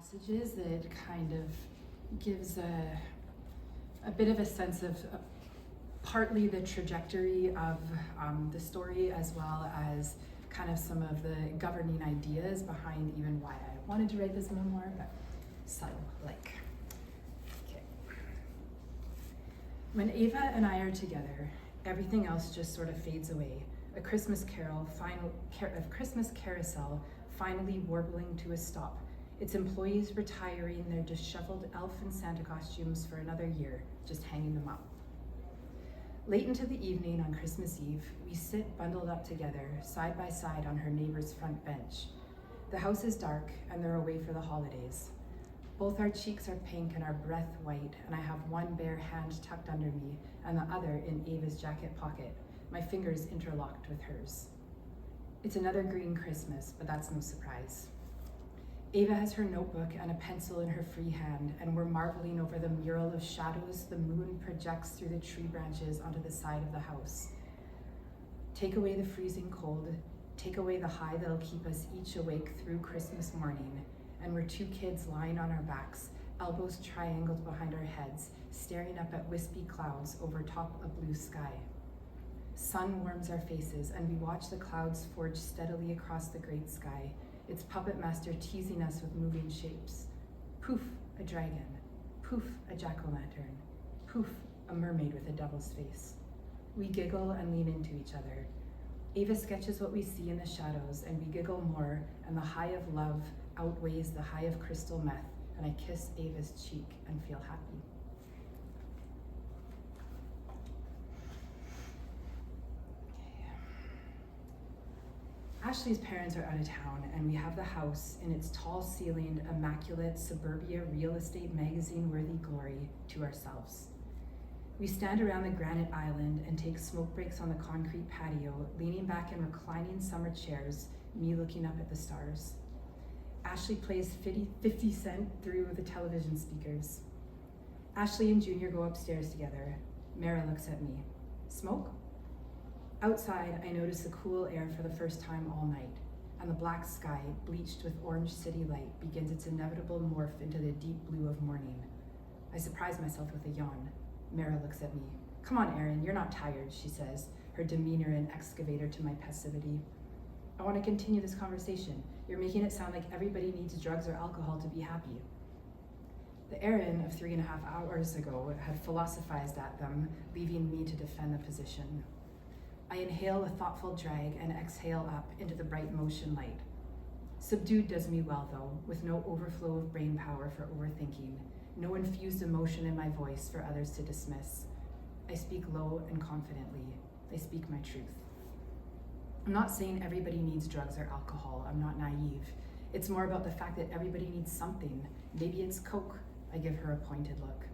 passages, it kind of gives a bit of a sense of partly the trajectory of the story, as well as kind of some of the governing ideas behind even why I wanted to write this memoir. But okay. When Ava and I are together, everything else just sort of fades away. A Christmas Christmas carousel finally warbling to a stop. Its employees retiring their disheveled elf and Santa costumes for another year, just hanging them up. Late into the evening on Christmas Eve, we sit bundled up together, side by side on her neighbor's front bench. The house is dark and they're away for the holidays. Both our cheeks are pink and our breath white, and I have one bare hand tucked under me and the other in Ava's jacket pocket, my fingers interlocked with hers. It's another green Christmas, but that's no surprise. Ava has her notebook and a pencil in her free hand, and we're marveling over the mural of shadows the moon projects through the tree branches onto the side of the house. Take away the freezing cold, take away the high that'll keep us each awake through Christmas morning, and we're two kids lying on our backs, elbows triangled behind our heads, staring up at wispy clouds over top a blue sky. Sun warms our faces, and we watch the clouds forge steadily across the great sky, its puppet master teasing us with moving shapes. Poof, a dragon. Poof, a jack-o'-lantern. Poof, a mermaid with a devil's face. We giggle and lean into each other. Ava sketches what we see in the shadows, and we giggle more, and the high of love outweighs the high of crystal meth, and I kiss Ava's cheek and feel happy. Ashley's parents are out of town, and we have the house in its tall-ceilinged, immaculate suburbia real estate magazine-worthy glory to ourselves. We stand around the granite island and take smoke breaks on the concrete patio, leaning back in reclining summer chairs, me looking up at the stars. Ashley plays 50 Cent through the television speakers. Ashley and Junior go upstairs together. Mara looks at me. Smoke? Outside, I notice the cool air for the first time all night, and the black sky, bleached with orange city light, begins its inevitable morph into the deep blue of morning. I surprise myself with a yawn. Mara looks at me. Come on, Erin, you're not tired, she says, her demeanor an excavator to my passivity. I want to continue this conversation. You're making it sound like everybody needs drugs or alcohol to be happy. The Erin of 3.5 hours ago had philosophized at them, leaving me to defend the position. I inhale a thoughtful drag and exhale up into the bright motion light. Subdued does me well, though, with no overflow of brain power for overthinking, no infused emotion in my voice for others to dismiss. I speak low and confidently. I speak my truth. I'm not saying everybody needs drugs or alcohol. I'm not naive. It's more about the fact that everybody needs something. Maybe it's Coke. I give her a pointed look.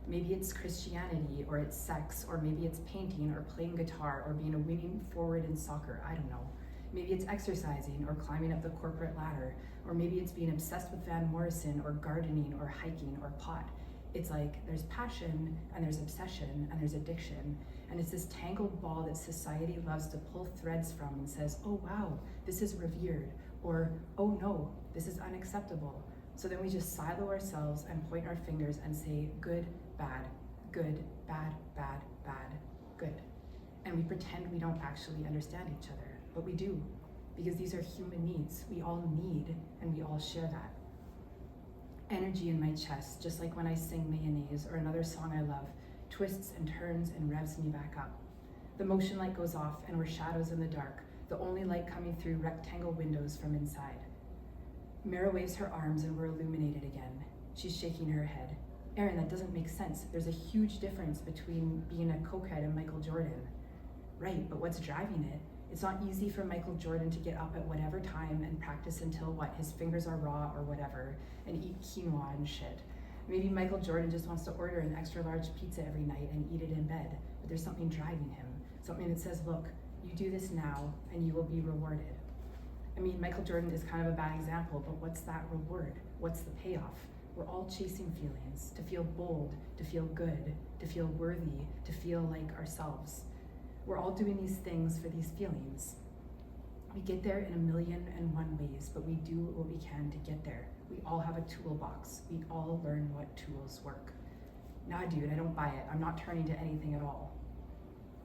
Maybe it's Christianity, or it's sex, or maybe it's painting, or playing guitar, or being a winning forward in soccer, I don't know. Maybe it's exercising, or climbing up the corporate ladder, or maybe it's being obsessed with Van Morrison, or gardening, or hiking, or pot. It's like there's passion, and there's obsession, and there's addiction, and it's this tangled ball that society loves to pull threads from and says, oh wow, this is revered, or oh no, this is unacceptable. So then we just silo ourselves and point our fingers and say good, bad, good, bad, bad, bad, good. And we pretend we don't actually understand each other, but we do, because these are human needs. We all need, and we all share that. Energy in my chest, just like when I sing Mayonnaise or another song I love, twists and turns and revs me back up. The motion light goes off and we're shadows in the dark, the only light coming through rectangle windows from inside. Mara waves her arms and we're illuminated again. She's shaking her head. Erin, that doesn't make sense. There's a huge difference between being a cokehead and Michael Jordan. Right, but what's driving it? It's not easy for Michael Jordan to get up at whatever time and practice until his fingers are raw or whatever, and eat quinoa and shit. Maybe Michael Jordan just wants to order an extra large pizza every night and eat it in bed, but there's something driving him. Something that says, look, you do this now and you will be rewarded. I mean, Michael Jordan is kind of a bad example, but what's that reward? What's the payoff? We're all chasing feelings, to feel bold, to feel good, to feel worthy, to feel like ourselves. We're all doing these things for these feelings. We get there in 1,000,001 ways, but we do what we can to get there. We all have a toolbox. We all learn what tools work. Nah, dude, I don't buy it. I'm not turning to anything at all.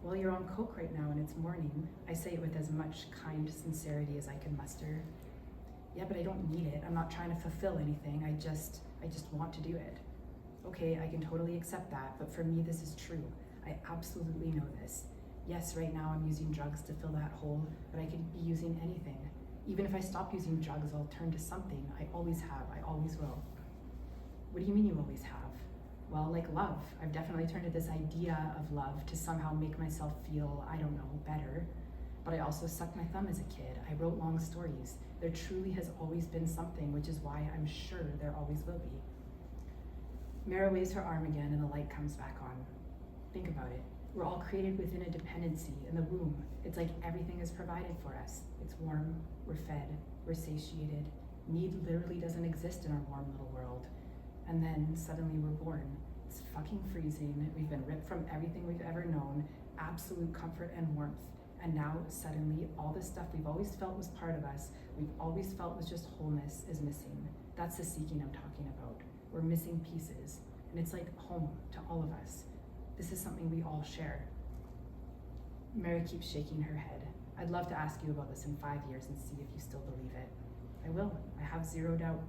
Well, you're on coke right now and it's morning. I say it with as much kind sincerity as I can muster. Yeah, but I don't need it. I'm not trying to fulfill anything. I just want to do it. Okay, I can totally accept that, but for me, this is true. I absolutely know this. Yes, right now I'm using drugs to fill that hole, but I could be using anything. Even if I stop using drugs, I'll turn to something. I always have, I always will. What do you mean you always have? Well, like love. I've definitely turned to this idea of love to somehow make myself feel, I don't know, better. But I also sucked my thumb as a kid. I wrote long stories. There truly has always been something, which is why I'm sure there always will be. Mara waves her arm again and the light comes back on. Think about it. We're all created within a dependency in the womb. It's like everything is provided for us. It's warm, we're fed, we're satiated. Need literally doesn't exist in our warm little world. And then suddenly we're born. It's fucking freezing. We've been ripped from everything we've ever known, absolute comfort and warmth. And now suddenly all the stuff we've always felt was part of us, we've always felt was just wholeness, is missing. That's the seeking I'm talking about. We're missing pieces. And it's like home to all of us. This is something we all share. Mary keeps shaking her head. I'd love to ask you about this in 5 years and see if you still believe it. I will. I have zero doubt.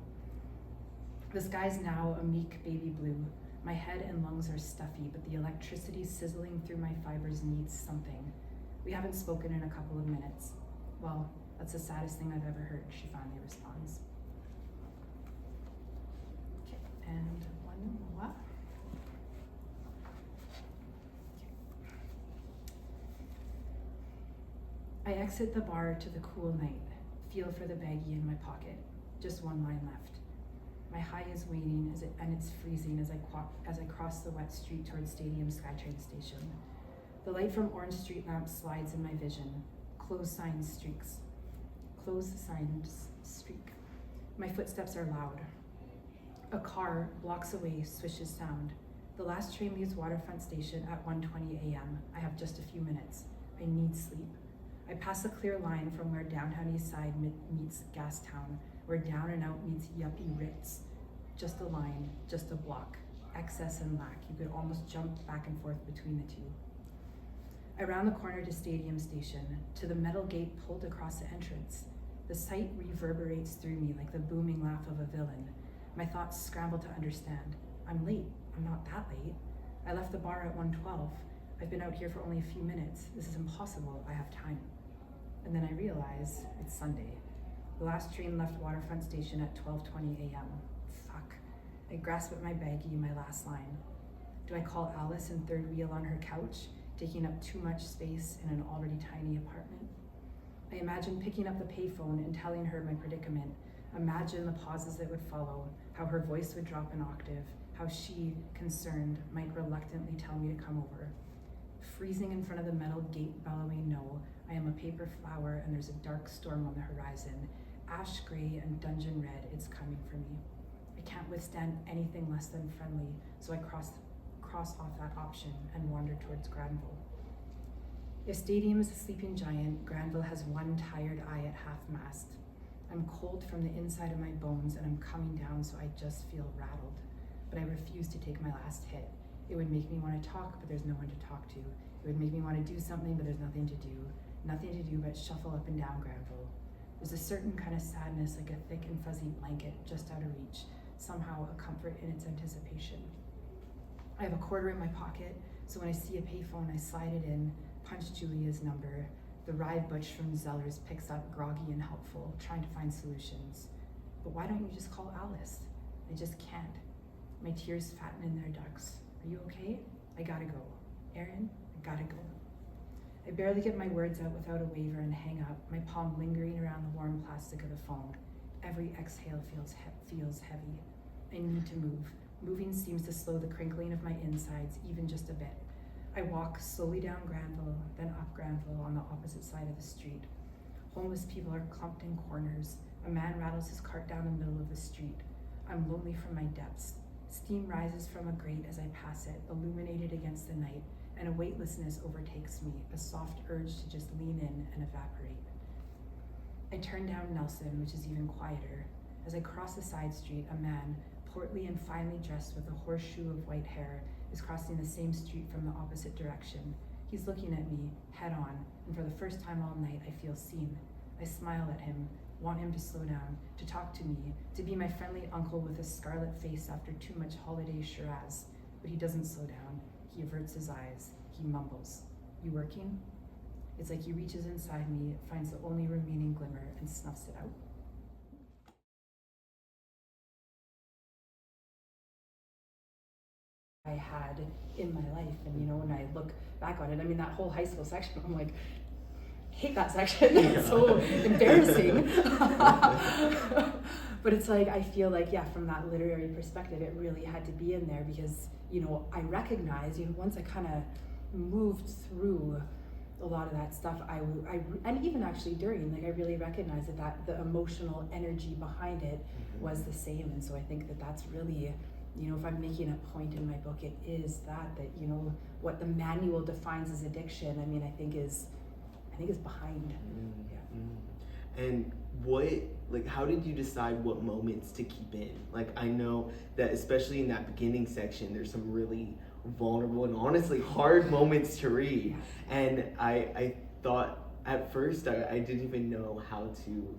The sky's now a meek baby blue. My head and lungs are stuffy, but the electricity sizzling through my fibers needs something. We haven't spoken in a couple of minutes. Well, that's the saddest thing I've ever heard, she finally responds. Okay, and one more. I exit the bar to the cool night, feel for the baggie in my pocket. Just one line left. My high is waning and it's freezing as I cross the wet street towards Stadium SkyTrain station. The light from orange street lamps slides in my vision. Closed signs streak. My footsteps are loud. A car blocks away swishes sound. The last train leaves Waterfront Station at 1:20 a.m. I have just a few minutes. I need sleep. I pass a clear line from where downtown East Side meets Gastown, where down and out meets yuppie Ritz. Just a line, just a block, excess and lack. You could almost jump back and forth between the two. I round the corner to Stadium Station, to the metal gate pulled across the entrance. The sight reverberates through me like the booming laugh of a villain. My thoughts scramble to understand. I'm late. I'm not that late. I left the bar at 1:12. I've been out here for only a few minutes. This is impossible. I have time. And then I realize it's Sunday. The last train left Waterfront Station at 12:20 a.m. Fuck. I grasp at my baggie, my last line. Do I call Alice in third wheel on her couch, taking up too much space in an already tiny apartment? I imagine picking up the payphone and telling her my predicament. Imagine the pauses that would follow, how her voice would drop an octave, how she, concerned, might reluctantly tell me to come over. Freezing in front of the metal gate bellowing no, I am a paper flower and there's a dark storm on the horizon. Ash gray and dungeon red, it's coming for me. I can't withstand anything less than friendly, so I cross off that option and wander towards Granville. If Stadium is a sleeping giant, Granville has one tired eye at half-mast. I'm cold from the inside of my bones and I'm coming down, so I just feel rattled. But I refuse to take my last hit. It would make me want to talk, but there's no one to talk to. It would make me want to do something, but there's nothing to do. Nothing to do but shuffle up and down Granville. There's a certain kind of sadness, like a thick and fuzzy blanket just out of reach, somehow a comfort in its anticipation. I have a quarter in my pocket, so when I see a payphone, I slide it in, punch Julia's number. The ride butch from Zellers picks up, groggy and helpful, trying to find solutions. But why don't you just call Alice? I just can't. My tears fatten in their ducts. Are you okay? I gotta go. Erin, I gotta go. I barely get my words out without a waver and hang up, my palm lingering around the warm plastic of the phone. Every exhale feels heavy. I need to move. Moving seems to slow the crinkling of my insides even just a bit. I walk slowly down Granville, then up Granville on the opposite side of the street. Homeless people are clumped in corners. A man rattles his cart down the middle of the street. I'm lonely from my depths. Steam rises from a grate as I pass it, illuminated against the night, and a weightlessness overtakes me, a soft urge to just lean in and evaporate. I turn down Nelson, which is even quieter. As I cross a side street, a man, portly and finely dressed with a horseshoe of white hair, is crossing the same street from the opposite direction. He's looking at me, head on, and for the first time all night, I feel seen. I smile at him, want him to slow down, to talk to me, to be my friendly uncle with a scarlet face after too much holiday Shiraz. But he doesn't slow down. He averts his eyes. He mumbles, "You working?" It's like he reaches inside me, finds the only remaining glimmer, and snuffs it out. I had in my life, and when I look back on it, I mean, that whole high school section, I'm like, hate that section. It's so embarrassing. But it's like, I feel like, from that literary perspective, it really had to be in there because, I recognize, once I kind of moved through a lot of that stuff, and even actually during, I really recognized that the emotional energy behind it was the same. And so I think that's really, if I'm making a point in my book, it is that what the manual defines as addiction, I mean, I think is behind. And how did you decide what moments to keep in? I know that especially in that beginning section, there's some really vulnerable and honestly hard moments to read. And I thought at first I didn't even know how to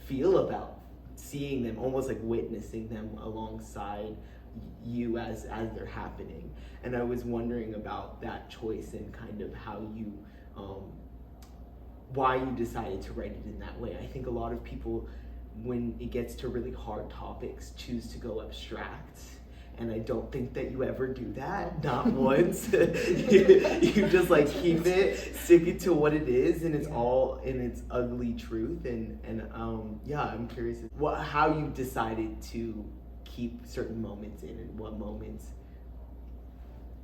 feel about seeing them, almost witnessing them alongside you as they're happening. And I was wondering about that choice and kind of how you why you decided to write it in that way. I think a lot of people, when it gets to really hard topics, choose to go abstract. And I don't think that you ever do that, not once. You just keep it, stick it to what it is, and it's all in its ugly truth. And I'm curious how you decided to keep certain moments in, and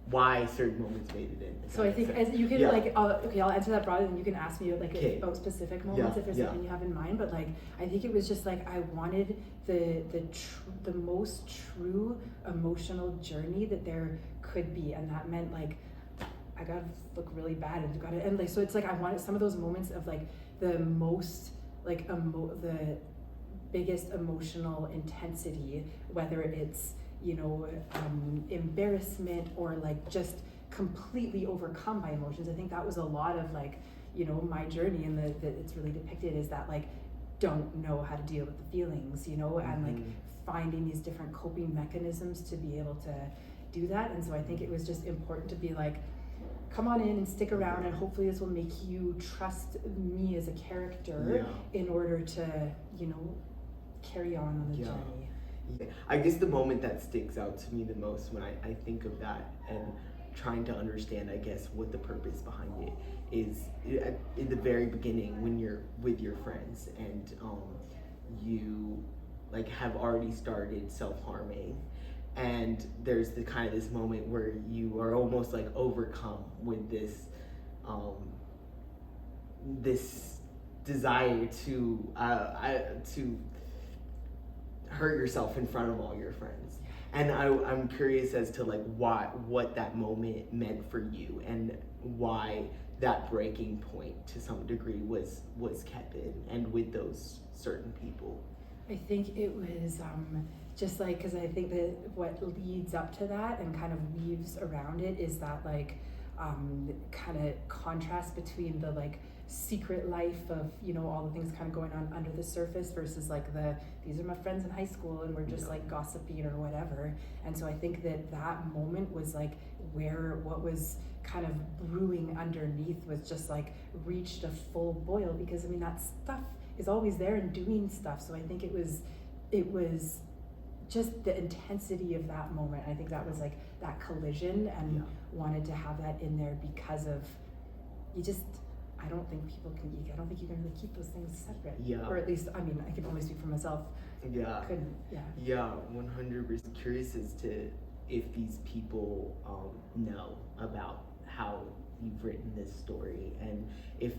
why certain moments made it in. So I think as you can I'll answer that broadly, and you can ask me about specific moments if there's something you have in mind. But I think it was just I wanted the most true emotional journey that there could be, and that meant I gotta look really bad and so it's I wanted some of those moments of the most the biggest emotional intensity, whether it's embarrassment or just completely overcome by emotions. I think that was a lot of my journey, and that it's really depicted is that don't know how to deal with the feelings, and finding these different coping mechanisms to be able to do that. And so I think it was just important to be come on in and stick around, and hopefully this will make you trust me as a character in order to carry on the journey. I guess the moment that sticks out to me the most when I think of that and trying to understand, I guess, what the purpose behind it is in the very beginning when you're with your friends and you have already started self-harming, and there's the kind of this moment where you are almost overcome with this this desire to hurt yourself in front of all your friends. And I'm curious as to what that moment meant for you, and why that breaking point to some degree was kept in and with those certain people. I think it was just because I think that what leads up to that and kind of weaves around it is that kind of contrast between the secret life of all the things kind of going on under the surface versus these are my friends in high school and we're just gossiping or whatever. And so I think that moment was where what was kind of brewing underneath was just reached a full boil, because I mean that stuff is always there and doing stuff. So I think it was just the intensity of that moment. I think that was that collision, and wanted to have that in there because of I don't think you can really keep those things separate. Or at least, I mean, I can only speak for myself. Couldn't. 100% curious as to if these people know about how you've written this story, and if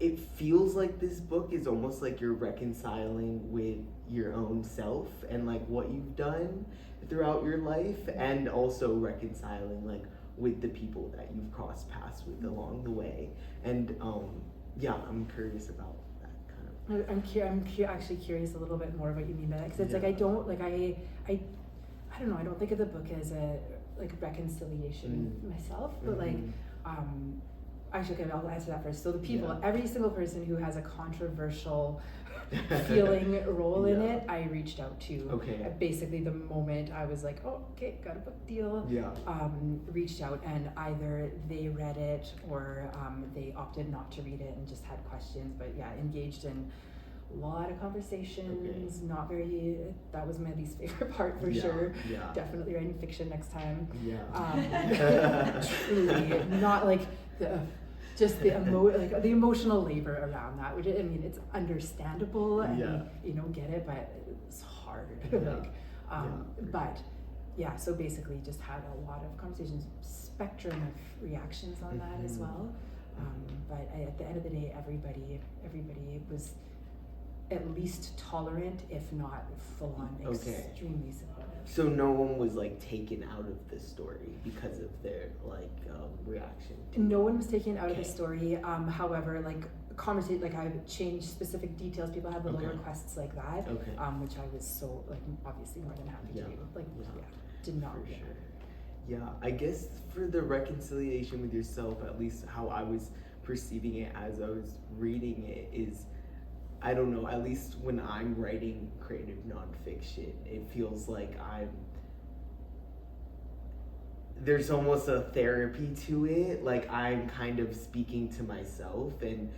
it feels like this book is almost you're reconciling with your own self and what you've done throughout your life, and also reconciling with the people that you've crossed paths with along the way. And I'm curious about actually curious a little bit more what you mean by that, because it's like Yeah. I don't know, I don't think of the book as a like reconciliation myself, but like actually, okay, I'll answer that first. So the people, every single person who has a controversial feeling role in it, I reached out to. Okay. Basically, the moment I was like, oh, okay, got a book deal. Yeah. Reached out, and either they read it or they opted not to read it and just had questions. But yeah, engaged in a lot of conversations. Okay. Not very. That was my least favorite part for sure. Yeah. Definitely writing fiction next time. Yeah. Truly, not like the. Just the the emotional labor around that, which I mean, it's understandable and get it, but it's hard. But yeah, so basically, just had a lot of conversations, spectrum of reactions on that as well. But at the end of the day, everybody was at least tolerant, if not full on, extremely supportive. So no one was like taken out of the story because of their reaction. No one was taken out of the story. However, like conversation, like I changed specific details. People had little requests like that, which I was so like obviously more than happy to do. Like did not. For sure. Yeah, I guess for the reconciliation with yourself, at least how I was perceiving it as I was reading it is, I don't know, at least when I'm writing creative nonfiction, it feels like there's almost a therapy to it. Like I'm kind of speaking to myself and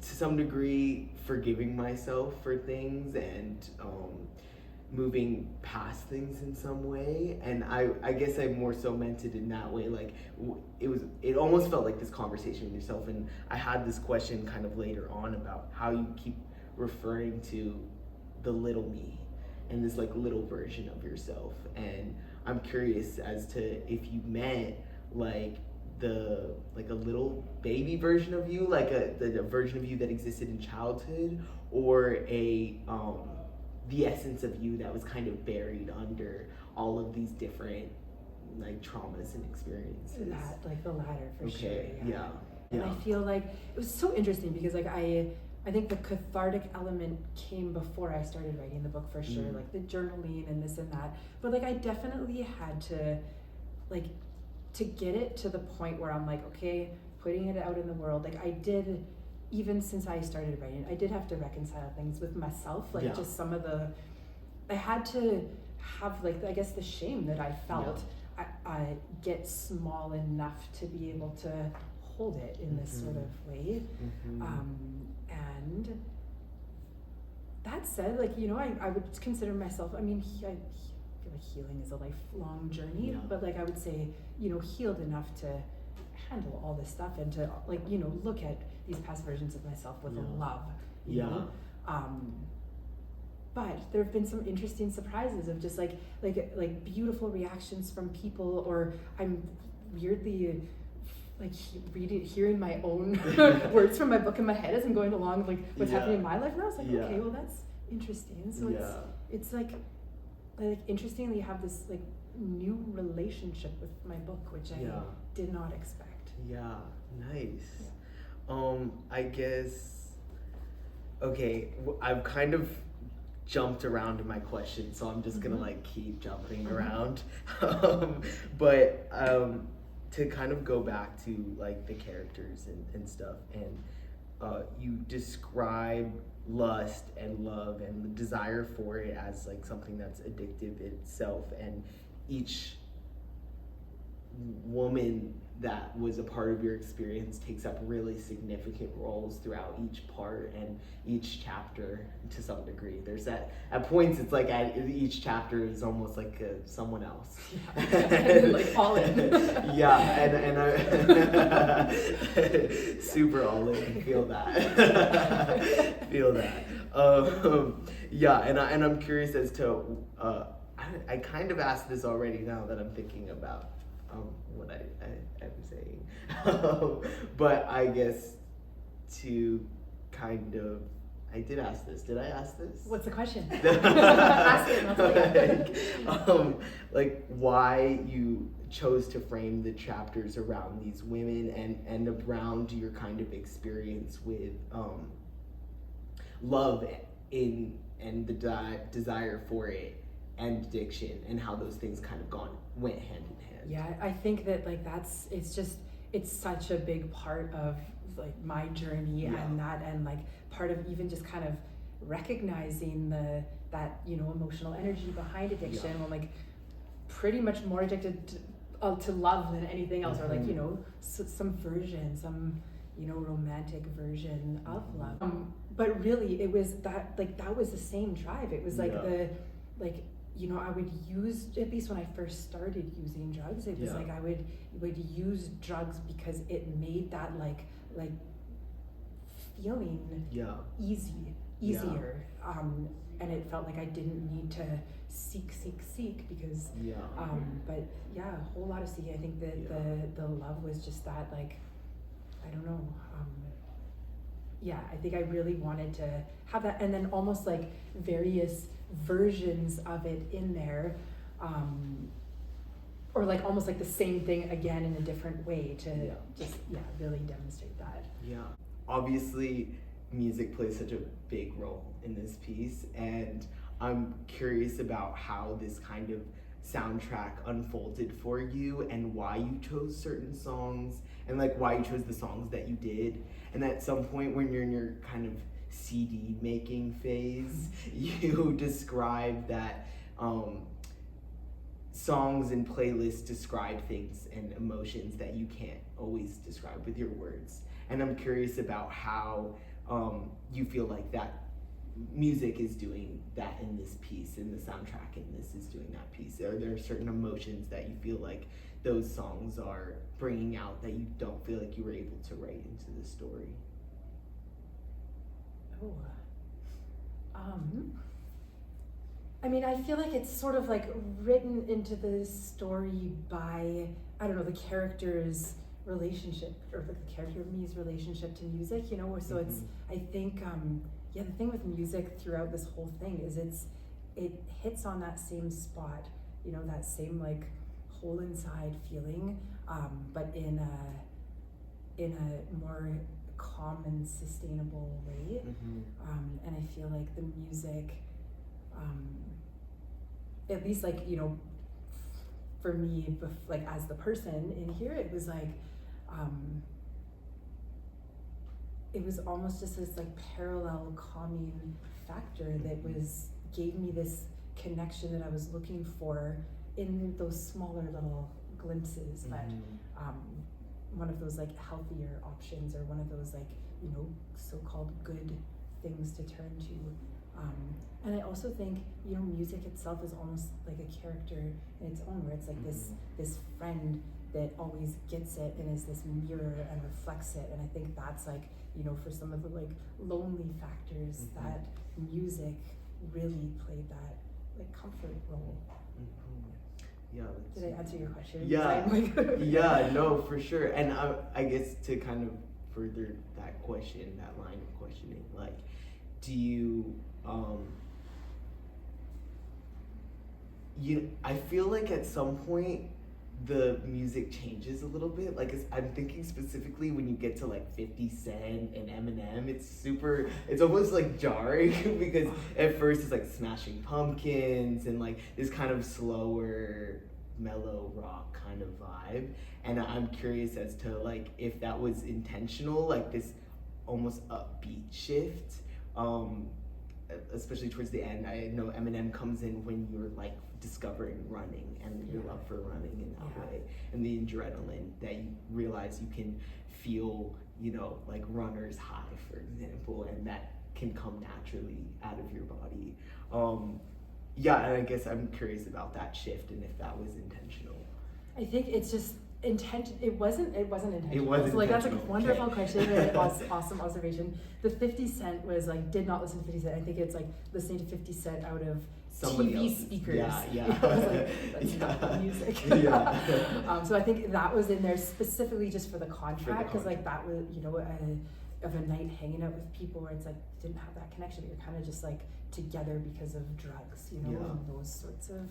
to some degree forgiving myself for things and moving past things in some way. And I guess I more so meant it in that way. Like it almost felt like this conversation with yourself. And I had this question kind of later on about how you keep referring to the little me and this like little version of yourself. And I'm curious as to if you meant like a little baby version of you, like the version of you that existed in childhood, or the essence of you that was kind of buried under all of these different like traumas and experiences. Like the latter for sure. Yeah. And I feel like it was so interesting because like I think the cathartic element came before I started writing the book for sure, like the journaling and this and that. But like I definitely had to get it to the point where I'm like, okay, putting it out in the world. Like I did, even since I started writing, I did have to reconcile things with myself. Like just some of I had to have like, I guess the shame that I felt, I get small enough to be able to hold it in this sort of way. And that said, like, I would consider myself, I mean, I feel like healing is a lifelong journey, but like I would say, healed enough to handle all this stuff and to like, look at these past versions of myself with love, you know? But there have been some interesting surprises of just like beautiful reactions from people, or I'm weirdly like hearing my own words from my book in my head as I'm going along, like what's happening in my life now. It's like, okay, well that's interesting. So it's like interestingly have this like new relationship with my book, which I did not expect. Yeah, nice. I guess, okay, I've kind of jumped around in my question, so I'm just gonna like keep jumping around. But to kind of go back to like the characters and stuff, and you describe lust and love and the desire for it as like something that's addictive itself, and each woman that was a part of your experience takes up really significant roles throughout each part and each chapter to some degree. There's that at points it's like each chapter is almost like someone else. Like all in. And I super all in. Feel that. And I'm curious as to I kind of asked this already now that I'm thinking about what I'm saying. But I guess to kind of, I did ask this. Did I ask this? What's the question? Ask it and I'll tell you. Like why you chose to frame the chapters around these women and around your kind of experience with love and the desire for it and addiction, and how those things kind of went hand in hand. Yeah, I think that like it's such a big part of like my journey, and like part of even just kind of recognizing that emotional energy behind addiction, when like pretty much more addicted to love than anything else, or like some version, some romantic version of love. But really it was that was the same drive. It was like I would use, at least when I first started using drugs, it was like I would use drugs because it made that like feeling easier, and it felt like I didn't need to seek because but yeah, a whole lot of seeking. I think that the love was just that, like, I don't know, I think I really wanted to have that, and then almost like various versions of it in there, or like almost like the same thing again in a different way to really demonstrate that. Obviously music plays such a big role in this piece, and I'm curious about how this kind of soundtrack unfolded for you, and why you chose certain songs, and like why you chose the songs that you did. And at some point when you're in your kind of CD making phase, you describe that songs and playlists describe things and emotions that you can't always describe with your words. And I'm curious about how you feel like that music is doing that in this piece, and the soundtrack in this is doing that piece. Are there certain emotions that you feel like those songs are bringing out that you don't feel like you were able to write into the story? I mean, I feel like it's sort of like written into the story by, I don't know, the character's relationship, or the character of me's relationship to music, so it's, I think, the thing with music throughout this whole thing is it hits on that same spot, that same like hole inside feeling, but in a more calm and sustainable way. And I feel like the music, at least like, for me, like as the person in here, it was like, it was almost just this like parallel calming factor that gave me this connection that I was looking for in those smaller little glimpses, but one of those like healthier options, or one of those like so-called good things to turn to. And I also think music itself is almost like a character in its own, where it's like this friend that always gets it and is this mirror and reflects it. And I think that's like, for some of the like lonely factors, that music really played that like comfort role. Did I answer your question? Yeah, no, for sure. And I guess to kind of further that question, that line of questioning, like, do you, I feel like at some point the music changes a little bit. Like, I'm thinking specifically when you get to like 50 Cent and Eminem, it's almost like jarring because at first it's like Smashing Pumpkins and like this kind of slower, mellow rock kind of vibe. And I'm curious as to like if that was intentional, like this almost upbeat shift, especially towards the end. I know Eminem comes in when you're like discovering running and your love for running in that way, and the adrenaline that you realize you can feel, like runner's high, for example, and that can come naturally out of your body. And I guess I'm curious about that shift and if that was intentional. I think it's just it wasn't intentional. It wasn't so like that's like a intentional. wonderful question and awesome observation. The 50 Cent was like, did not listen to 50 Cent. I think it's like listening to 50 Cent out of Somebody TV else's. Speakers. Yeah. I was like, that's not music. So I think that was in there specifically just for the contract, because like that was, of a night hanging out with people where it's like didn't have that connection. You're kind of just like together because of drugs, and those sorts of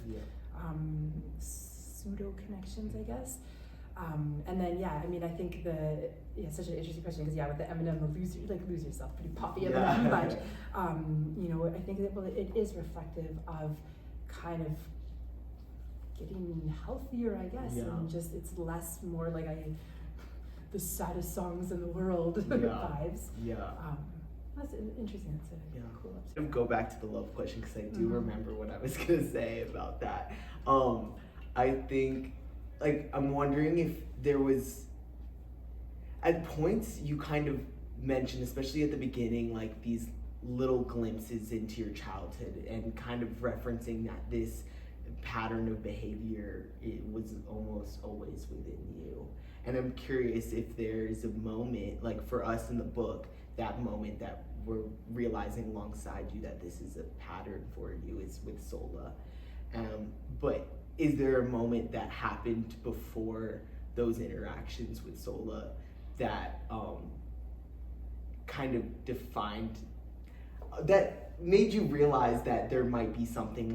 pseudo connections, I guess. And then I think such an interesting question, because with the M&M, the lose yourself, pretty poppy M&M, but I think that it is reflective of kind of getting healthier, I guess, and just it's less more like the saddest songs in the world vibes. That's interesting. That's a cool observation. Go back to the love question, because I do remember what I was gonna say about that. I think, I'm wondering if there was, at points you kind of mentioned, especially at the beginning, these little glimpses into your childhood and kind of referencing that this pattern of behavior, it was almost always within you. And I'm curious if there's a moment, for us in the book, that moment that we're realizing alongside you that this is a pattern for you is with Sola. But is there a moment that happened before those interactions with Sola that kind of defined, that made you realize that there might be something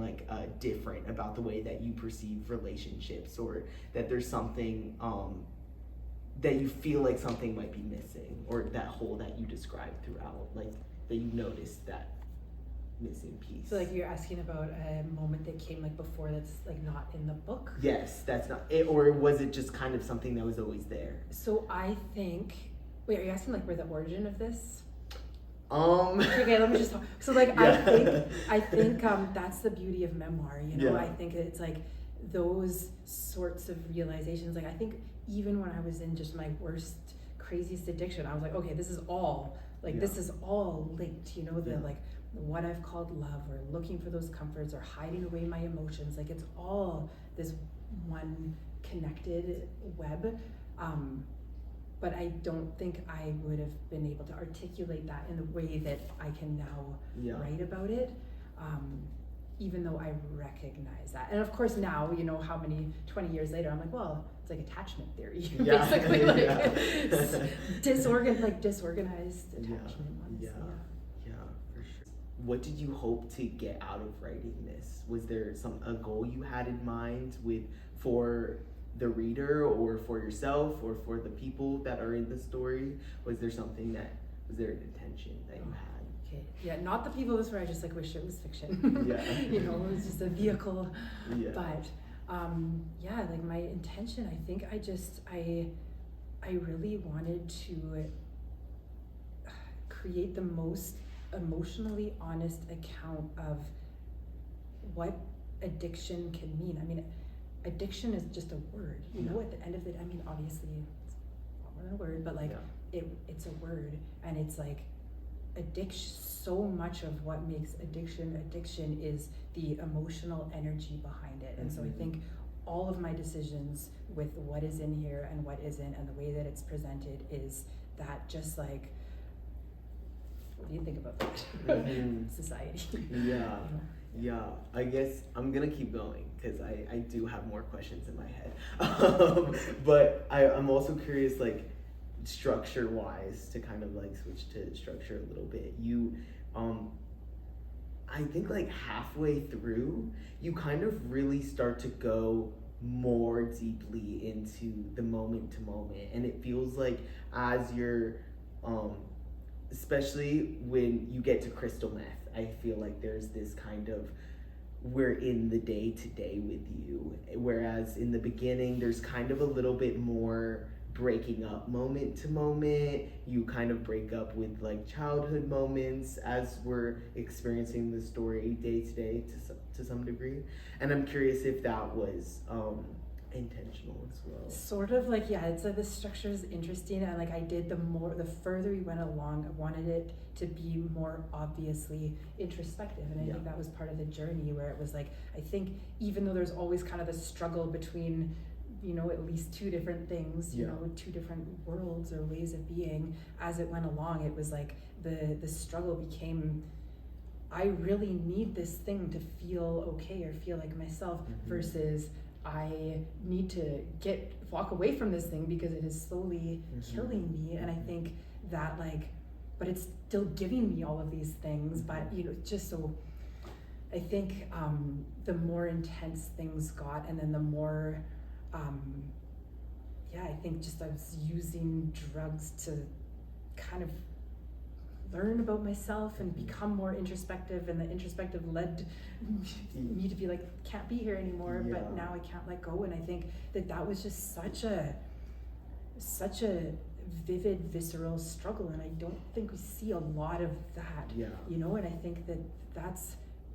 different about the way that you perceive relationships, or that there's something that you feel like something might be missing, or that hole that you described throughout, that you noticed that missing piece? So you're asking about a moment that came before that's not in the book? Yes, that's not it, or was it just kind of something that was always there? So I think, wait, are you asking where the origin of this? Okay, let me just talk. So I think that's the beauty of memoir, I think it's those sorts of realizations. I think even when I was in just my worst, craziest addiction, I was okay, this is all this is all linked, what I've called love, or looking for those comforts, or hiding away my emotions, it's all this one connected web. But I don't think I would have been able to articulate that in the way that I can now write about it, even though I recognize that. And of course now, 20 years later, I'm well, it's attachment theory, basically, disorganized attachment ones. Yeah, for sure. What did you hope to get out of writing this? Was there a goal you had in mind for the reader, or for yourself, or for the people that are in the story? Was there an intention that you had? Okay. Yeah, not the people of the story. I just wish it was fiction. It was just a vehicle. But my intention, I think I really wanted to create the most emotionally honest account of what addiction can mean. Addiction is just a word, at the end of it, obviously it's a lot more than a word, but it's a word, and it's addiction, so much of what makes addiction is the emotional energy behind it. And so I think all of my decisions with what is in here and what isn't, and the way that it's presented, is that just what do you think about that? Society. Yeah, I guess I'm gonna keep going, because I do have more questions in my head. But I'm also curious, structure wise, to kind of switch to structure a little bit. You, I think halfway through, you kind of really start to go more deeply into the moment to moment. And it feels as you're, especially when you get to crystal meth, I feel there's this kind of, we're in the day to day with you. Whereas in the beginning, there's kind of a little bit more breaking up moment to moment. You kind of break up with childhood moments as we're experiencing the story day to day to some degree. And I'm curious if that was intentional as well. Sort of it's the structure is interesting, and I did the further we went along, I wanted it to be more obviously introspective, and I think that was part of the journey, where it was I think even though there's always kind of a struggle between at least two different things, two different worlds or ways of being, as it went along, it was the struggle became, I really need this thing to feel okay or feel like myself, versus I need to walk away from this thing because it is slowly killing me. And I think that but it's still giving me all of these things, but just so I think the more intense things got, and then the more yeah, I think just I was using drugs to kind of learn about myself and become more introspective, and the introspective led me to be like, can't be here anymore, Yeah. but now I can't let go. And I think that was just such a vivid, visceral struggle, and I don't think we see a lot of that. Yeah. You know, and I think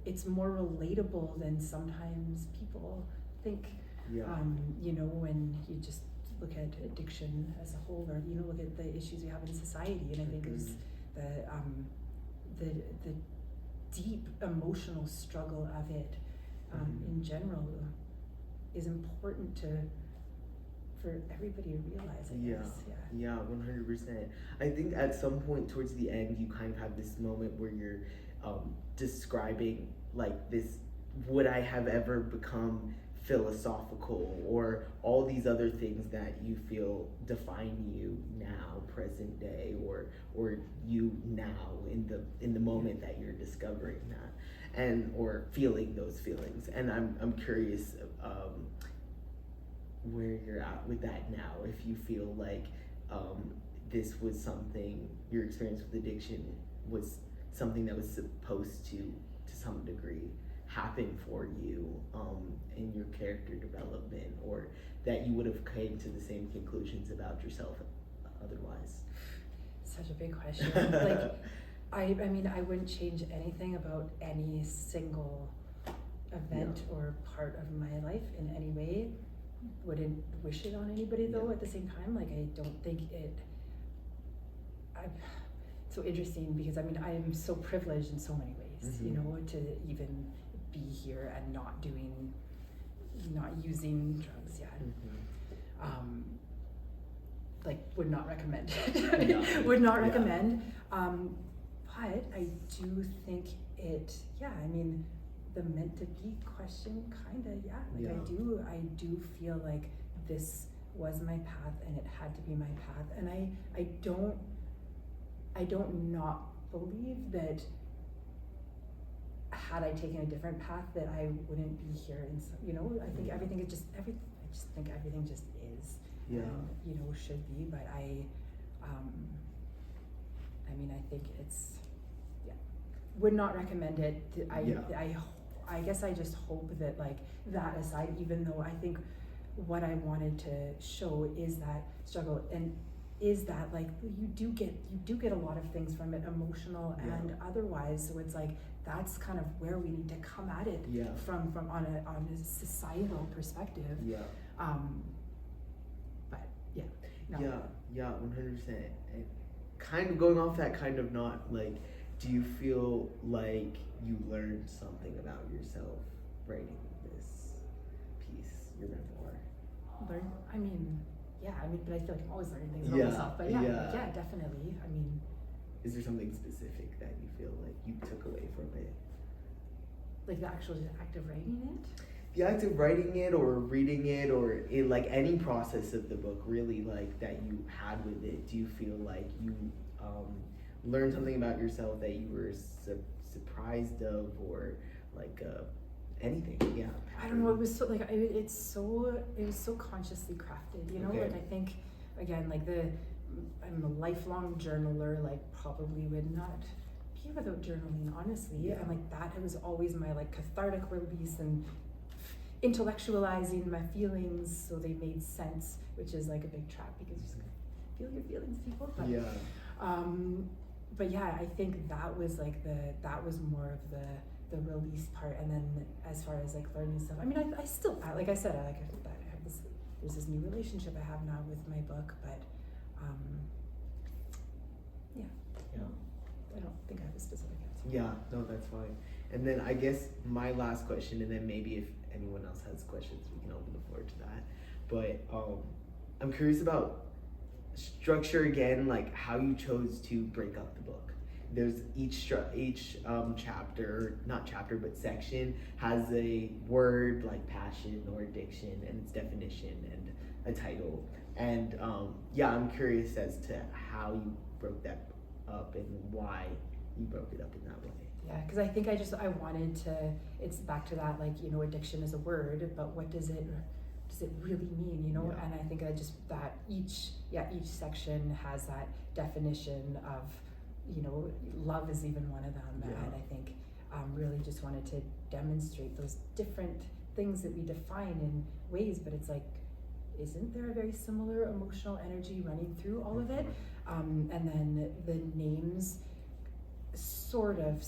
it's more relatable than sometimes people think. Yeah. You know, when you just look at addiction as a whole, or, you know, look at the issues we have in society, and I think it was the deep emotional struggle of it in general is important for everybody to realize, I guess. Yeah, 100%. I think at some point towards the end, you kind of have this moment where you're describing like this, would I have ever become philosophical, or all these other things that you feel define you now, present day, or you now in the moment that you're discovering that, and or feeling those feelings. And I'm curious where you're at with that now, if you feel like this was something, your experience with addiction was something that was supposed to some degree happen for you in your character development, or that you would have came to the same conclusions about yourself otherwise. Such a big question. Like, I mean, I wouldn't change anything about any single event or part of my life in any way. Wouldn't wish it on anybody though. At the same time, like, I don't think it's so interesting, because I mean, I am so privileged in so many ways, you know, to even be here and not using drugs yet. Like, would not recommend. Would not recommend. But I do think I mean, the meant to be question, kinda, like, I do feel like this was my path, and it had to be my path, and I don't not believe that had I taken a different path that I wouldn't be here. And so, you know, I think everything is I just think everything just is, and, you know, should be. But I mean, I think it's, would not recommend it. I guess I just hope that, like, that aside, even though I think what I wanted to show is that struggle, and is that, like, you do get a lot of things from it, emotional and otherwise. So it's like, that's kind of where we need to come at it from on a societal perspective. But no. 100%. And kind of going off that kind of not, like, do you feel like you learned something about yourself writing this piece, your memoir? I mean, but I feel like I'm always learning things about myself. But yeah, definitely. I mean, is there something specific that you feel like you took away from it? Like the actual act of writing it? The act of writing it, or reading it, or in, like, any process of the book, really, like, that you had with it. Do you feel like you learned something about yourself that you were surprised of, or like anything? I don't know. It was so, like, it was so consciously crafted, you know. Like, I think, again, like, I'm a lifelong journaler. Like, probably would not be without journaling, honestly. And like, that it was always my, like, cathartic release and intellectualizing my feelings so they made sense, which is like a big trap, because you just feel your feelings, people. But but I think that was like that was more of the release part. And then as far as, like, learning stuff, I mean, I still, like I said, I have there's this new relationship I have now with my book, but I don't think I have a specific answer. No, that's fine. And then I guess my last question, and then maybe if anyone else has questions, we can open the floor to that. But I'm curious about structure again, like how you chose to break up the book. There's each chapter, not chapter, but section has a word like passion or addiction and its definition and a title. And I'm curious as to how you broke that up and why you broke it up in that way. Yeah, because I think I wanted to, it's back to that, like, you know, addiction is a word, but what does it does it really mean, you know? Yeah. And I think I just that each section has that definition of, you know, love is even one of them. Yeah. And I think really just wanted to demonstrate those different things that we define in ways, but it's like, isn't there a very similar emotional energy running through all of it? And then the names sort of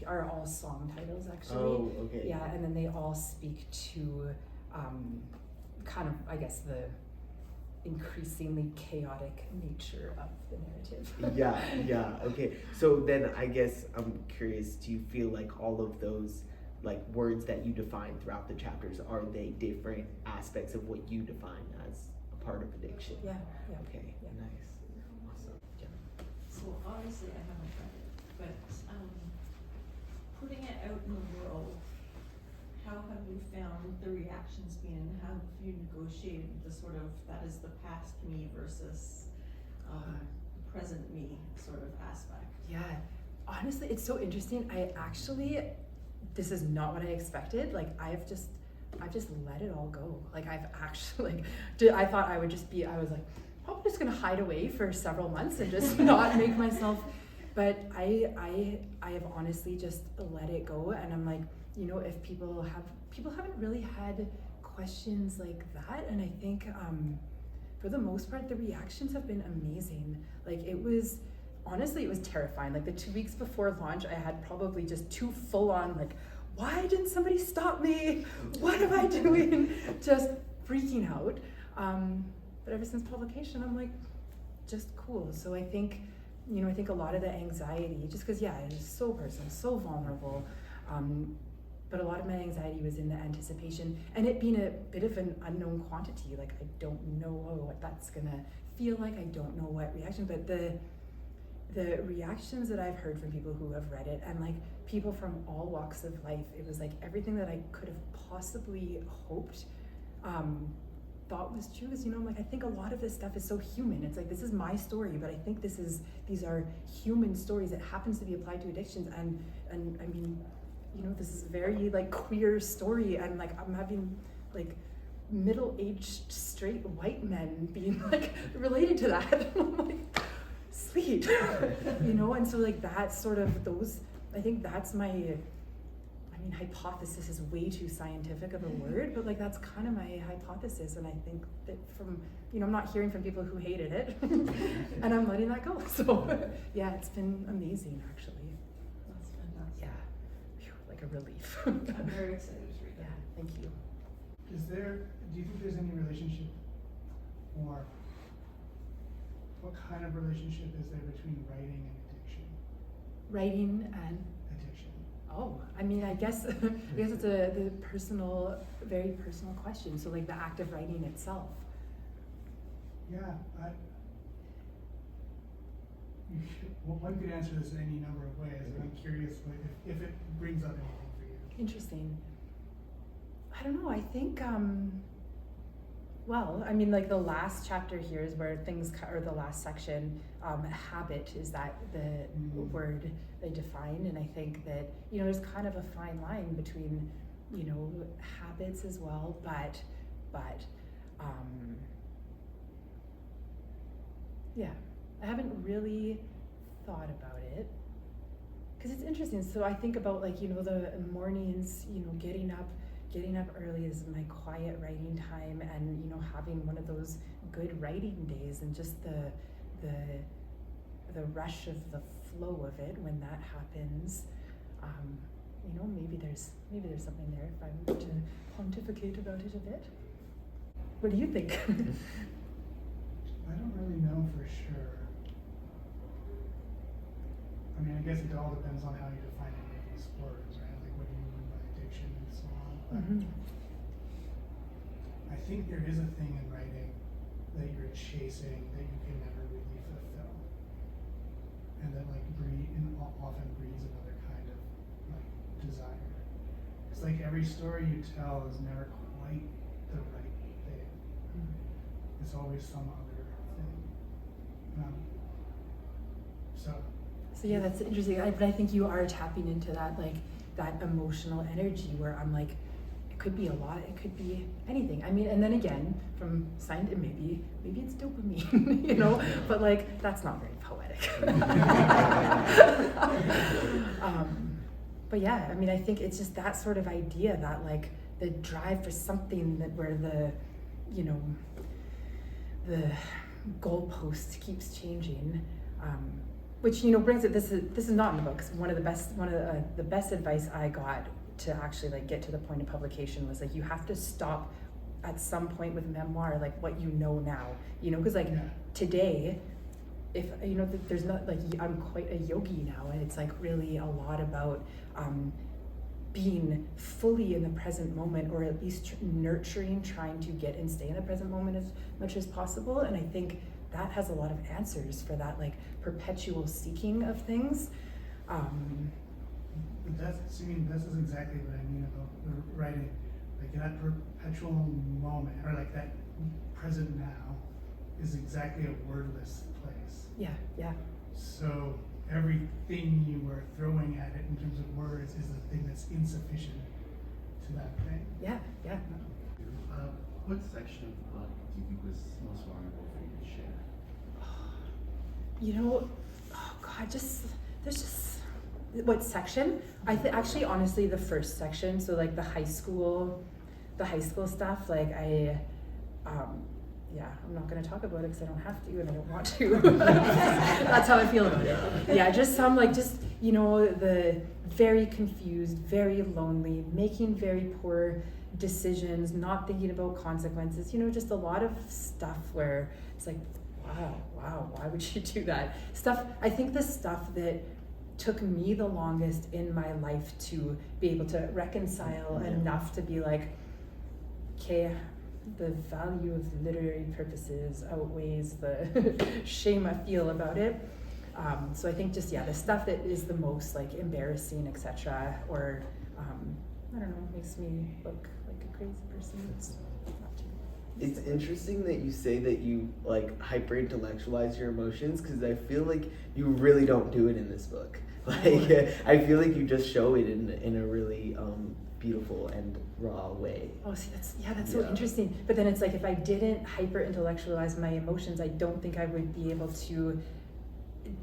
are all song titles actually. Oh, okay. Yeah, and then they all speak to kind of, I guess, the increasingly chaotic nature of the narrative. Yeah, okay. So then I guess I'm curious, do you feel like all of those like words that you define throughout the chapters, are they different aspects of what you define as a part of addiction? Yeah. Okay, Yeah. nice. Awesome. Yeah. So obviously I haven't read it, but putting it out in the world, how have you found the reactions been? How have you negotiated the sort of, that is the past me versus present me sort of aspect? Yeah, honestly, it's so interesting. This is not what I expected. Like I've just let it all go. Like I've actually I thought I was like, I'm just gonna hide away for several months and just not make myself, but I have honestly just let it go. And I'm like, you know, if people haven't really had questions like that, and I think for the most part the reactions have been amazing. Like honestly, it was terrifying. Like the 2 weeks before launch, I had probably just 2 full-on, like, why didn't somebody stop me? What am I doing? Just freaking out. But ever since publication, I'm like, just cool. So I think a lot of the anxiety, just because, it is so personal, so vulnerable. But a lot of my anxiety was in the anticipation, and it being a bit of an unknown quantity. Like I don't know what that's gonna feel like. I don't know what reaction, but the reactions that I've heard from people who have read it, and like people from all walks of life, it was like everything that I could have possibly hoped, thought was true. Is, you know, like I think a lot of this stuff is so human. It's like, this is my story, but I think these are human stories that happens to be applied to addictions, and I mean, you know, this is a very like queer story, and like I'm having like middle-aged straight white men being like related to that. I'm like, sweet. You know, and so like that's sort of I think that's hypothesis is way too scientific of a word, but like that's kind of my hypothesis. And I think that from, you know, I'm not hearing from people who hated it and I'm letting that go. So yeah, it's been amazing actually. That's fantastic. Yeah. Phew, like a relief. I'm very excited to read Yeah, that. thank you. Do you think there's any relationship, or what kind of relationship is there between writing and addiction? Writing and Addiction. oh, I mean, I guess it's the very personal question. So like the act of writing itself. Yeah, one could answer this in any number of ways, and I'm curious if it brings up anything for you. Interesting. I don't know, I think, well, I mean, like the last chapter here is where or the last section, habit is that the word they define. And I think that, you know, there's kind of a fine line between, you know, habits as well, but yeah, I haven't really thought about it. Because it's interesting. So I think about, like, you know, the mornings, you know, getting up early is my quiet writing time, and, you know, having one of those good writing days, and just the rush of the flow of it when that happens. You know, maybe there's something there if I were to pontificate about it a bit. What do you think? I don't really know for sure. I mean, I guess it all depends on how you define any of these words, right? Like, what do you mean by addiction and so on. But I think there is a thing in writing that you're chasing that you can never really fulfill, and that often breeds another kind of like desire. It's like every story you tell is never quite the right thing. It's always some other thing. So yeah, that's interesting. But I think you are tapping into that, like, that emotional energy where I'm like, could be a lot, it could be anything. I mean, and then again, from signed, maybe it's dopamine, you know, but like, that's not very poetic. But yeah, I mean, I think it's just that sort of idea that like the drive for something that where the, you know, the goalpost keeps changing, which, you know, brings it, this is not in the books. One of the best advice I got to actually like get to the point of publication was like, you have to stop at some point with memoir, like what you know now, you know, because like today, if you know, there's not like, I'm quite a yogi now, and it's like really a lot about being fully in the present moment, or at least nurturing, trying to get and stay in the present moment as much as possible. And I think that has a lot of answers for that like perpetual seeking of things. This is exactly what I mean about the writing, like that perpetual moment, or like that present now is exactly a wordless place. Yeah. So everything you were throwing at it in terms of words is the thing that's insufficient to that thing. Yeah. What section of the book do you think was most vulnerable for you to share? You know, oh God, there's just, what section? I think actually, honestly, the first section. So like the high school stuff. Like I'm not going to talk about it because I don't have to and I don't want to. That's how I feel about it. Yeah, just some like, just, you know, the very confused, very lonely, making very poor decisions, not thinking about consequences, you know, just a lot of stuff where it's like, wow, why would you do that? I think the stuff that took me the longest in my life to be able to reconcile enough to be like, okay, the value of literary purposes outweighs the shame I feel about it. So I think just, the stuff that is the most like embarrassing, etc., or I don't know, makes me look like a crazy person. It's not too. It's interesting that you say that you like hyper intellectualize your emotions, because I feel like you really don't do it in this book. Like I feel like you just show it in a really beautiful and raw way. Oh, see, that's so interesting. But then it's like, if I didn't hyper intellectualize my emotions, I don't think I would be able to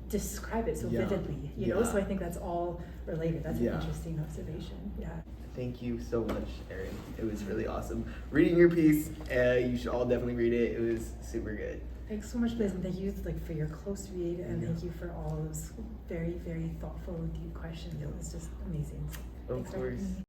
describe it so vividly, you know? So I think that's all related. That's an interesting observation. Yeah. Thank you so much, Erin. It was really awesome reading your piece. You should all definitely read it. It was super good. Thanks so much, Liz, and thank you for your close read, and thank you for all those very, very thoughtful, deep questions. It was just amazing. So Of course.